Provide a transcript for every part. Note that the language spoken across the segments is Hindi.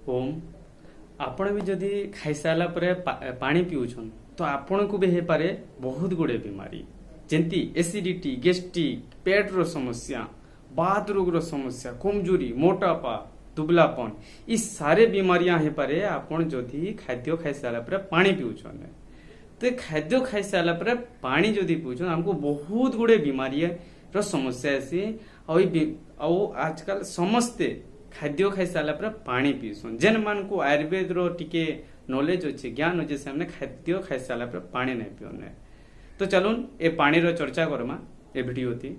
ओम आपण भी जदि खाई सारा परे पानी पिउछन तो आपण को भी हे पारे बहुत गुड़े बीमारी जेंती एसिडिटी गैस्ट्रिक पेट रो समस्या बात रोग रो समस्या कमजोरी मोटापा दुबलापन ये सारे बीमारियां हे पारे आपण जदि खाद्य खाई सारा परे पानी पिउछन तो खाद्य खाई सारा परे पानी जदि पिउछन हमको बहुत गुड़े बीमारी रो समस्या आसी आजकल समस्ते खाद्य खाई सारा पर पानी पीसन जेन मान को आयुर्वेद रो टिके नॉलेज अच्छे ज्ञान अच्छे से हमने खाद्य खाई सारा पर पानी नहीं पियोने। तो चलून ए पानी रो चर्चा करमा ए वीडियो थी।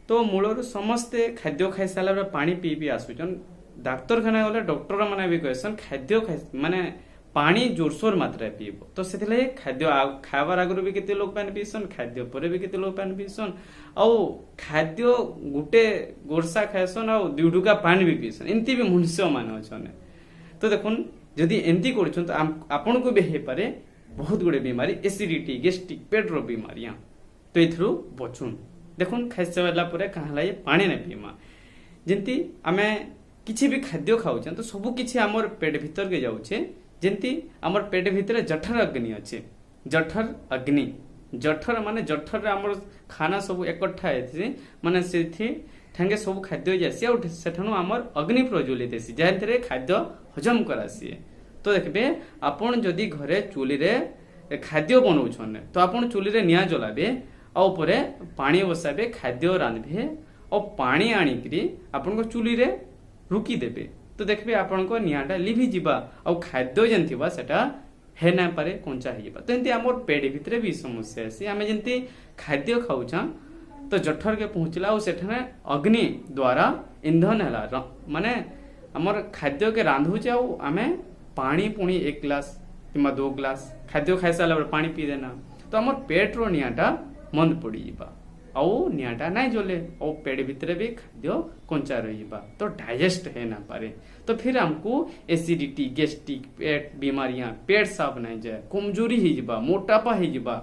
तो मूलर समस्ते खाद्य खाई सारा पर पानी पी पी आसुचन डाक्तरखाना गले डॉक्टर माने भी कहसन खाद्य खाई माने पानी जोरसोर मात्रा पीब तो से खाद्य खाबार आगु भी केते लोग पानी पीसन खाद्य पर भी केते लोग पानी पीसन आउ खाद्य गुटे गोरसा खाएसन आ दुडुका पानी भी पीसन एमती भी मनुष्य मान अच्छे। तो देखुन जदि एमती कर तो आपन को भी हे पारे बहुत गुड़े बीमारी एसिडिटी गैस्ट्रिक पेट रो बीमारियां तो एथरू बचुन। देखुन खाई सारा पर कहाँ ये पानी नहीं पीमा जंती आमे किछि भी खाद्य खाऊचे तो सब किछि हमर पेट भीतर के जाउचे जेंती हमर पेट भीतर जठर अग्नि अच्छे जठर अग्नि जठर माने जठर रे हमर खाना सब एकठा हेथि माने सेथि ठंगे सब खाद्य जासी आ सेठनु हमर अग्नि प्रज्वलित हेसी जेंतरे खाद्य हजम करासी। तो देखबे आपण जदि घरे चूली रे खाद्य बनौछन तो आपण चूली रे निया जलाबे आ ऊपरे पानी बसाबे खाद्य रांधबे और पानी आनिकरी आपण को चूली रे रुकी देबे तो देखबे आपण को नियाटा लिभि जिबा और खाद्य जेन थिबा सेटा हे ना पारे कंचा हे जिबा। तो एंती हमर पेट भितरे भी समस्या आसी आमे जेंती खाद्य खाउछा तो जठर के पहुंचला और सेठने अग्नि द्वारा ईंधन हला माने हमर खाद्य के रांधुचे आ आमे पानी पुणी 1 ग्लास किमा 2 ग्लास खाद्य खाइ साला पानी पी देना तो हमर पेट रो नियाटा मंद पड़ी जिबा आउ नियाटा नहीं जले और पेट भीतर भी खाद्य कंचा रहिबा तो डाइजेस्ट है ना पारे तो फिर हमको एसिडिटी गैस्ट्रिक पेट बीमारियां पेट साफ नहीं जाए कमजोरी ही जिबा मोटापा ही जिबा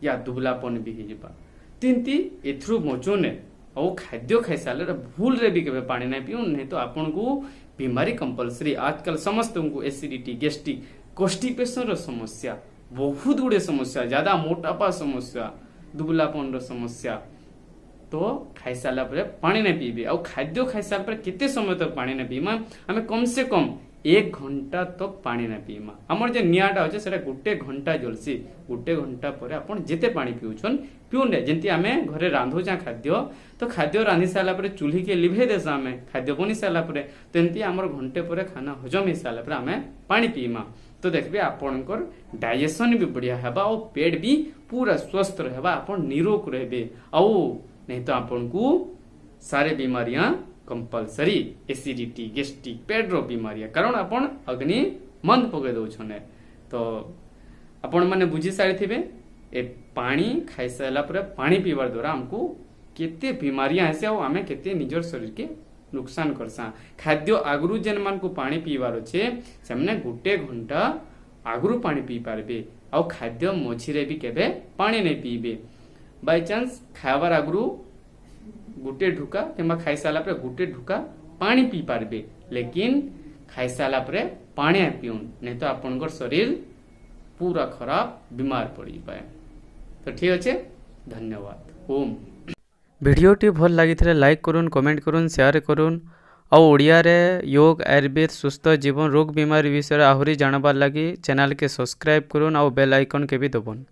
या दुबलापन भी ही जिबा तिंती एथरु बचोने और खाद्य खाई साले भूल रे भी केबे पानी नहीं पियो नहीं तो आपन को बीमारी कंपलसरी आजकल समस्त को एसिडिटी गैस्ट्रिक कॉन्स्टिपेशन रो समस्या बहुत गुड़े समस्या ज्यादा मोटापा समस्या दुबलापन रो समस्या तो खाई सारा पर पानी नहीं पीबे और खाद्य खाई सारा पर कितने समय तक पानी नहीं पीमा हमें कम से कम 1 घंटा तक पानी नहीं पीमा हमर जे नियाटा होचे सेटा गुटे घंटा जलसी गुटे घंटा पर अपन जेते पानी पिउछन पिउने जेंती हमें घरे रांधुचा खाद्य तो खाद्य रांधि सारा पर चूल्ही के लिभे देसा हमें खाद्य बनी सारा पर तो एंती हमर घंटे पर खाना हजम ही सारा पर हमें पानी पीमा तो देखबे आपनकर डाइजेशन भी बढ़िया हेबा और पेट भी पूरा स्वस्थ रहेबा आपन निरोग रहबे और नहीं तो आपन को सारे बीमारियां कंपलसरी एसिडिटी गैस्ट्रिक पेट रो बीमारियां कारण आपन अग्नि मंद पके दउछने। तो आपन माने बुझी सारी थिबे ए पानी खाई साला पर पानी पीवार द्वारा हमको केते बीमारियां आसे और हमें केते निजर शरीर के नुकसान करसा खाद्य आगुरु जेन मान को पानी पीवार अच्छे से गुटे घंटा आगुरु पानी पी पारबे और खाद्य मझिरे भी केबे पानी नहीं पीबे बाय चांस खाबार आगुरु गुटे ढुका किंबा खाई साला पर गुटे ढुका पानी पी पारबे लेकिन खाई साला पर पानी पिउन नहीं तो आपनकर शरीर पूरा खराब बीमार पड़ी पाए। तो ठीक अच्छे धन्यवाद। ओम भिडियोटी भल लगी लाइक करुन कमेंट करुन शेयर करुन और ओडिया रे योग आयुर्वेद सुस्थ जीवन रोग बीमारी विषय आहरी जानबार लगी चैनल के सब्सक्राइब करुन और बेल आइकन के भी दबुन।